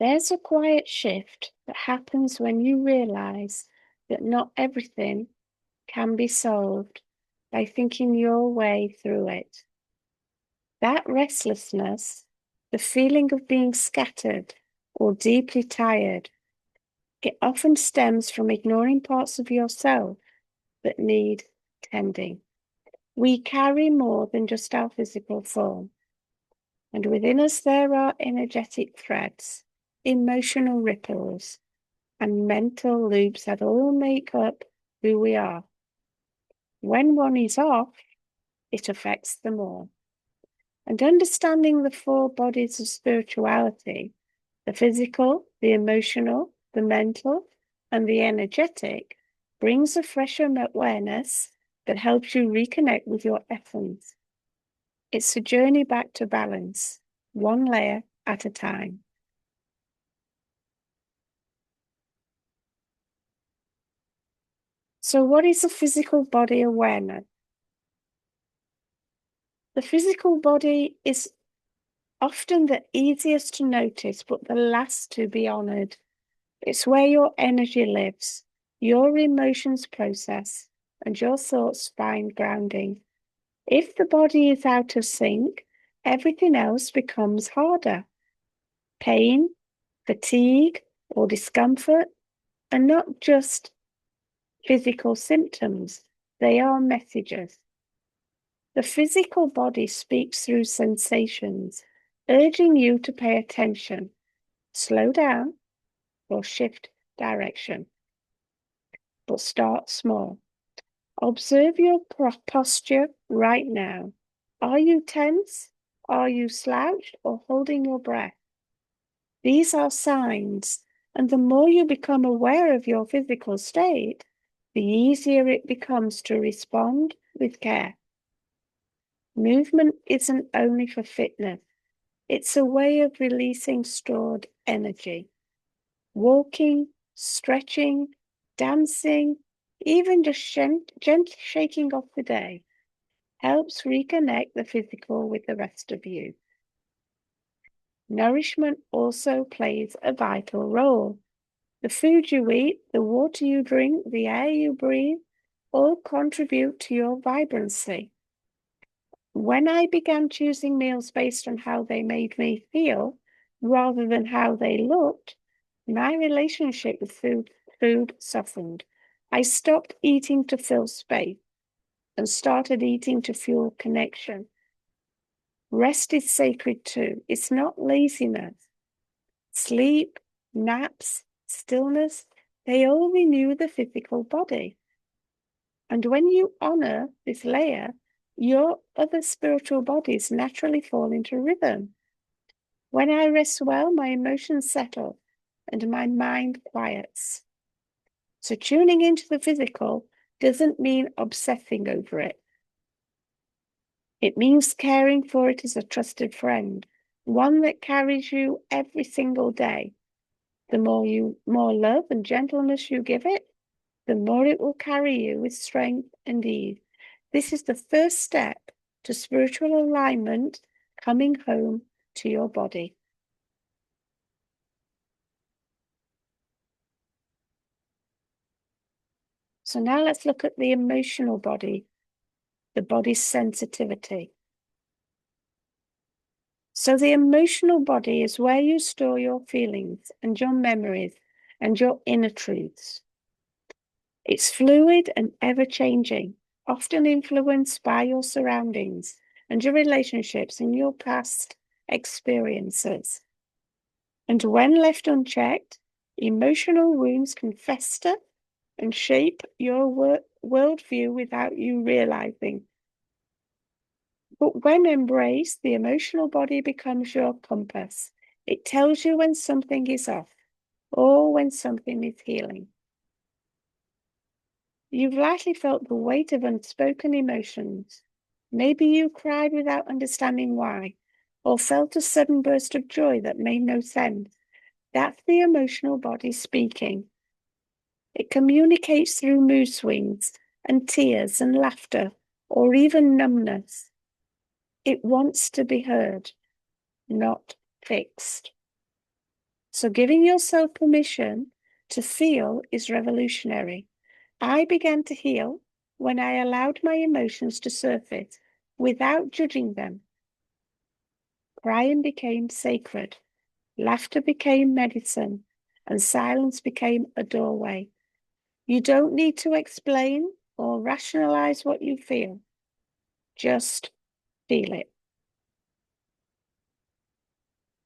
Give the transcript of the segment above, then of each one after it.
There's a quiet shift that happens when you realize that not everything can be solved by thinking your way through it. That restlessness, the feeling of being scattered or deeply tired, it often stems from ignoring parts of yourself that need tending. We carry more than just our physical form, and within us there are energetic threads, emotional ripples, and mental loops that all make up who we are. When one is off, it affects them all. And understanding the four bodies of spirituality, the physical, the emotional, the mental, and the energetic, brings a fresh awareness that helps you reconnect with your essence. It's a journey back to balance, one layer at a time. So, what is a physical body awareness? The physical body is often the easiest to notice, but the last to be honored. It's where your energy lives, your emotions process, and your thoughts find grounding. If the body is out of sync, everything else becomes harder. Pain, fatigue, or discomfort are not just physical symptoms, they are messages. The physical body speaks through sensations, urging you to pay attention, slow down, or shift direction. But start small. Observe your posture right now. Are you tense? Are you slouched or holding your breath? These are signs, and the more you become aware of your physical state, the easier it becomes to respond with care. Movement isn't only for fitness, it's a way of releasing stored energy. Walking, stretching, dancing, even just gently shaking off the day helps reconnect the physical with the rest of you. Nourishment also plays a vital role. The food you eat, the water you drink, the air you breathe, all contribute to your vibrancy. When I began choosing meals based on how they made me feel rather than how they looked, my relationship with food softened. I stopped eating to fill space and started eating to fuel connection. Rest is sacred too. It's not laziness. Sleep, naps, stillness, they all renew the physical body. And when you honor this layer, your other spiritual bodies naturally fall into rhythm. When I rest well, my emotions settle and my mind quiets. So tuning into the physical doesn't mean obsessing over it. It means caring for it as a trusted friend, one that carries you every single day. The more love and gentleness you give it, the more it will carry you with strength and ease. This is the first step to spiritual alignment, coming home to your body. So now let's look at the emotional body, the body's sensitivity. So the emotional body is where you store your feelings and your memories and your inner truths. It's fluid and ever-changing, often influenced by your surroundings and your relationships and your past experiences. And when left unchecked, emotional wounds can fester and shape your worldview without you realizing. But when embraced, the emotional body becomes your compass. It tells you when something is off or when something is healing. You've likely felt the weight of unspoken emotions. Maybe you cried without understanding why, or felt a sudden burst of joy that made no sense. That's the emotional body speaking. It communicates through mood swings and tears and laughter, or even numbness. It wants to be heard, not fixed. So giving yourself permission to feel is revolutionary. I began to heal when I allowed my emotions to surface without judging them. Crying became sacred, laughter became medicine, and silence became a doorway. You don't need to explain or rationalize what you feel. Just feel it.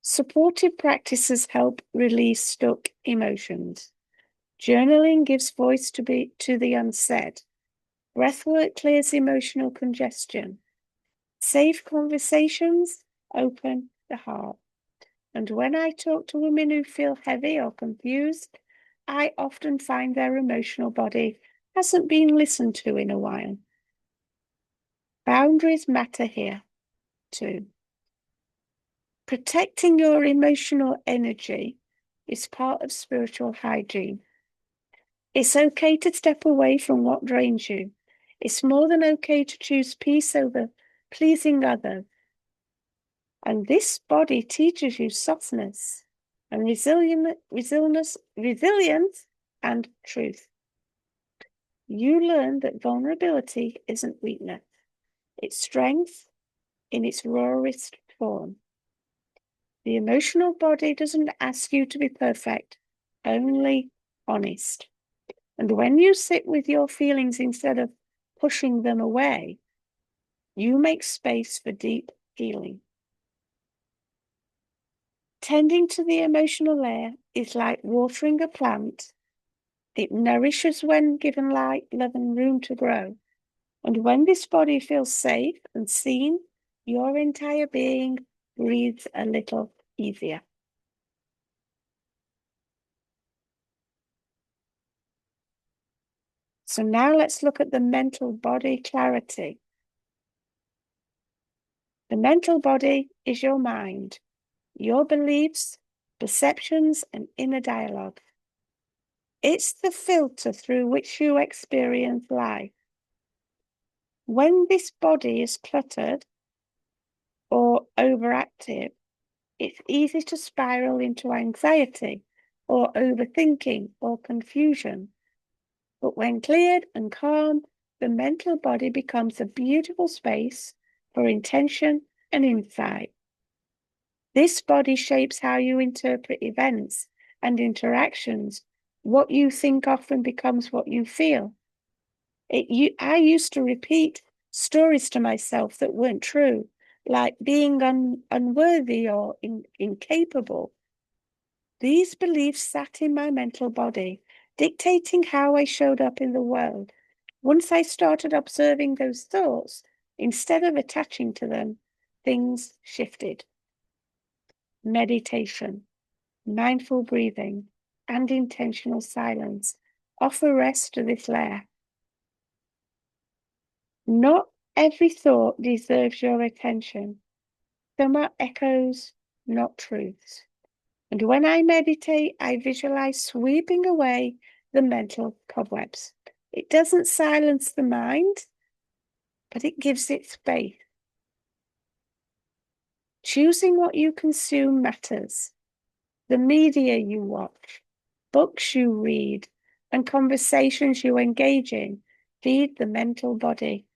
Supportive practices help release stuck emotions. Journaling gives voice to the unsaid. Breathwork clears emotional congestion. Safe conversations open the heart. And when I talk to women who feel heavy or confused, I often find their emotional body hasn't been listened to in a while. Boundaries matter here too. Protecting your emotional energy is part of spiritual hygiene. It's okay to step away from what drains you. It's more than okay to choose peace over pleasing others. And this body teaches you softness and resilience and truth. You learn that vulnerability isn't weakness. It's strength in its rawest form. The emotional body doesn't ask you to be perfect, only honest. And when you sit with your feelings instead of pushing them away, you make space for deep healing. Tending to the emotional layer is like watering a plant. It nourishes when given light, love, and room to grow. And when this body feels safe and seen, your entire being breathes a little easier. So now let's look at the mental body clarity. The mental body is your mind, your beliefs, perceptions, and inner dialogue. It's the filter through which you experience life. When this body is cluttered or overactive, it's easy to spiral into anxiety or overthinking or confusion. But when cleared and calm, the mental body becomes a beautiful space for intention and insight. This body shapes how you interpret events and interactions. What you think often becomes what you feel. I used to repeat stories to myself that weren't true, like being unworthy or incapable. These beliefs sat in my mental body, dictating how I showed up in the world. Once I started observing those thoughts, instead of attaching to them, things shifted. Meditation, mindful breathing, and intentional silence offer rest to this layer. Not every thought deserves your attention. Some are echoes, not truths. And when I meditate, I visualize sweeping away the mental cobwebs. It doesn't silence the mind, but it gives it space. Choosing what you consume matters. The media you watch, books you read, and conversations you engage in feed the mental body.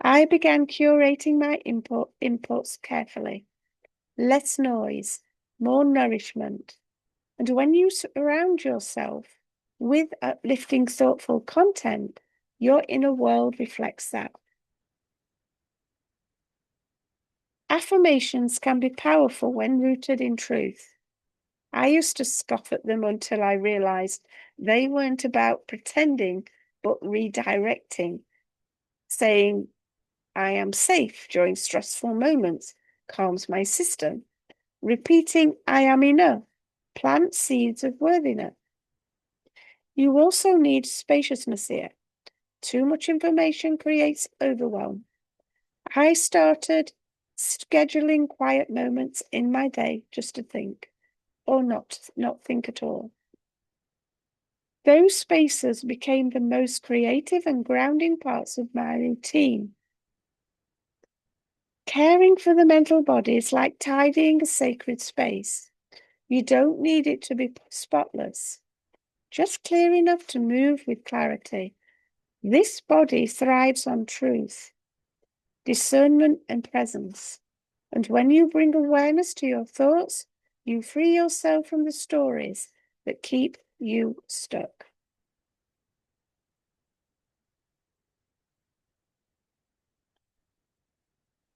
I began curating my inputs carefully. Less noise, more nourishment. And when you surround yourself with uplifting, thoughtful content, your inner world reflects that. Affirmations can be powerful when rooted in truth. I used to scoff at them until I realized they weren't about pretending, but redirecting. Saying, I am safe during stressful moments calms my system. Repeating, I am enough, plant seeds of worthiness. You also need spaciousness here. Too much information creates overwhelm. I started scheduling quiet moments in my day just to think, or not think at all. Those spaces became the most creative and grounding parts of my routine. Caring for the mental body is like tidying a sacred space. You don't need it to be spotless, just clear enough to move with clarity. This body thrives on truth, discernment, and presence. And when you bring awareness to your thoughts, you free yourself from the stories that keep you stuck.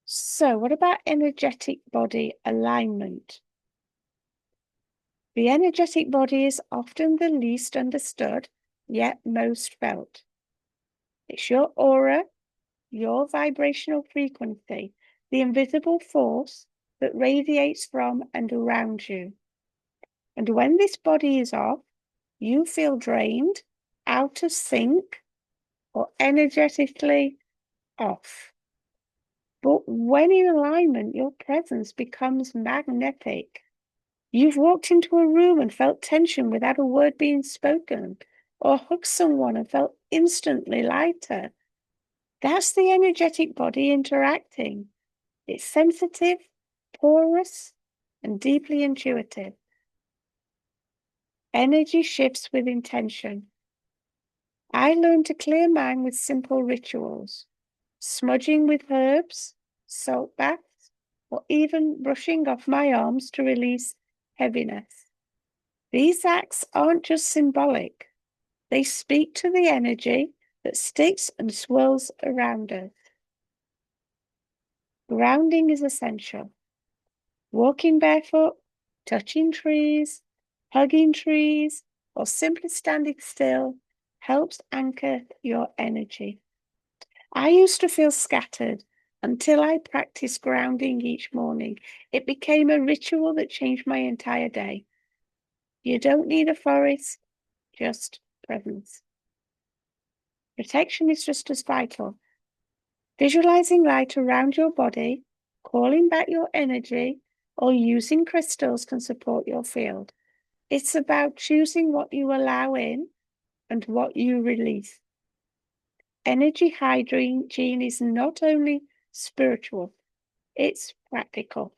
So, what about energetic body alignment? The energetic body is often the least understood, yet most felt. It's your aura, your vibrational frequency, the invisible force that radiates from and around you. And when this body is off, you feel drained, out of sync, or energetically off. But when in alignment, your presence becomes magnetic. You've walked into a room and felt tension without a word being spoken, or hugged someone and felt instantly lighter. That's the energetic body interacting. It's sensitive, porous, and deeply intuitive. Energy shifts with intention. I learned to clear mine with simple rituals, smudging with herbs, salt baths, or even brushing off my arms to release heaviness. These acts aren't just symbolic. They speak to the energy that sticks and swirls around us. Grounding is essential. Walking barefoot, touching trees, hugging trees, or simply standing still helps anchor your energy. I used to feel scattered until I practiced grounding each morning. It became a ritual that changed my entire day. You don't need a forest, just presence. Protection is just as vital. Visualizing light around your body, calling back your energy, or using crystals can support your field. It's about choosing what you allow in and what you release. Energy hygiene is not only spiritual, it's practical.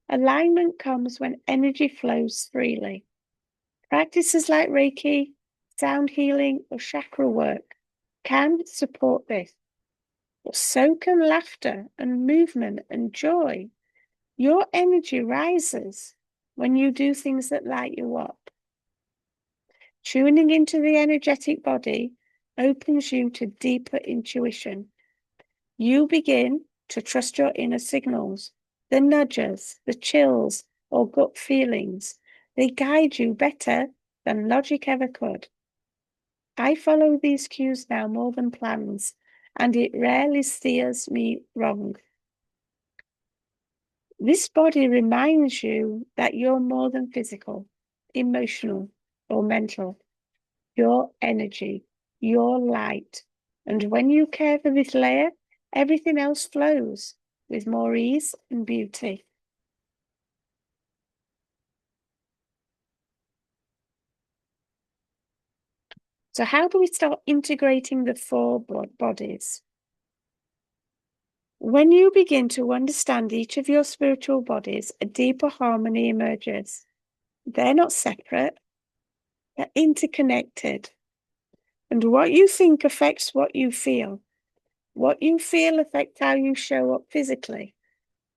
Alignment comes when energy flows freely. Practices like Reiki, sound healing, or chakra work can support this. But so can laughter and movement and joy. Your energy rises when you do things that light you up. Tuning into the energetic body opens you to deeper intuition. You begin to trust your inner signals, the nudges, the chills, or gut feelings. They guide you better than logic ever could. I follow these cues now more than plans, and it rarely steers me wrong. This body reminds you that you're more than physical, emotional, or mental. Your energy, your light. And when you care for this layer, everything else flows with more ease and beauty. So how do we start integrating the four bodies? When you begin to understand each of your spiritual bodies, a deeper harmony emerges. They're not separate, they're interconnected. And what you think affects what you feel. What you feel affects how you show up physically.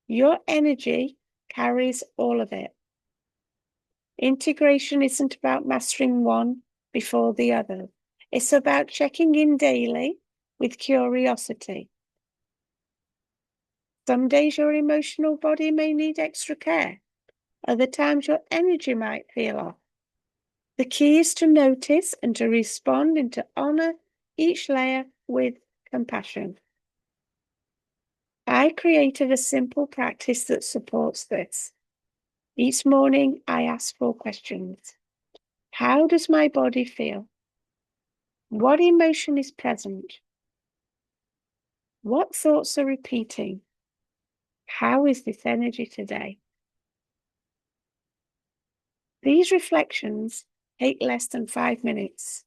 Your energy carries all of it. Integration isn't about mastering one before the other. It's about checking in daily with curiosity. Some days your emotional body may need extra care. Other times your energy might feel off. The key is to notice and to respond and to honor each layer with compassion. I created a simple practice that supports this. Each morning, I ask 4 questions. How does my body feel? What emotion is present? What thoughts are repeating? How is this energy today? These reflections take less than 5 minutes,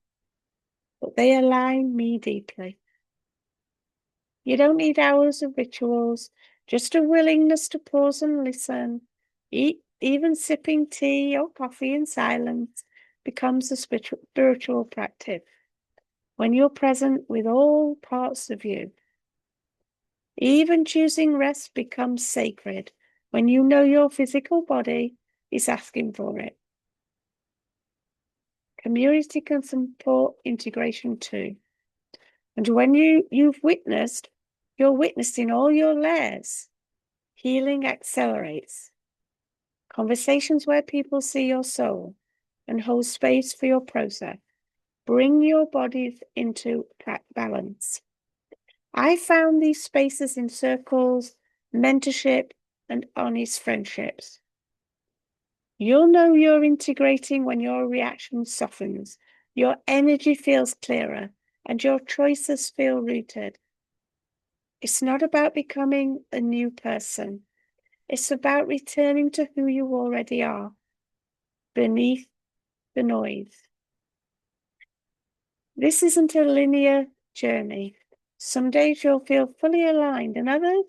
but they align me deeply. You don't need hours of rituals, just a willingness to pause and listen. even sipping tea or coffee in silence becomes a spiritual practice when you're present with all parts of you. Even choosing rest becomes sacred when you know your physical body is asking for it. Community can support integration too. And when you're witnessing all your layers. Healing accelerates. Conversations where people see your soul and hold space for your process bring your bodies into balance. I found these spaces in circles, mentorship, and honest friendships. You'll know you're integrating when your reaction softens, your energy feels clearer, and your choices feel rooted. It's not about becoming a new person. It's about returning to who you already are, beneath the noise. This isn't a linear journey. Some days you'll feel fully aligned, and others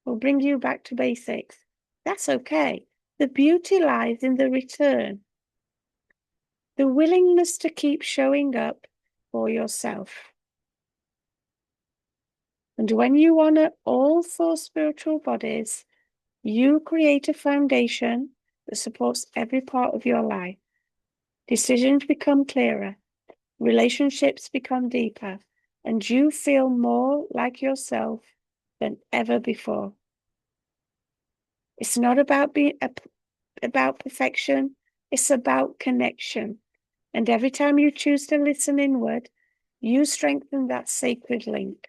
will bring you back to basics. That's okay. The beauty lies in the return, the willingness to keep showing up for yourself. And when you honor all four spiritual bodies, you create a foundation that supports every part of your life. Decisions become clearer, relationships become deeper, and you feel more like yourself than ever before. It's not about about perfection, it's about connection. And every time you choose to listen inward, you strengthen that sacred link.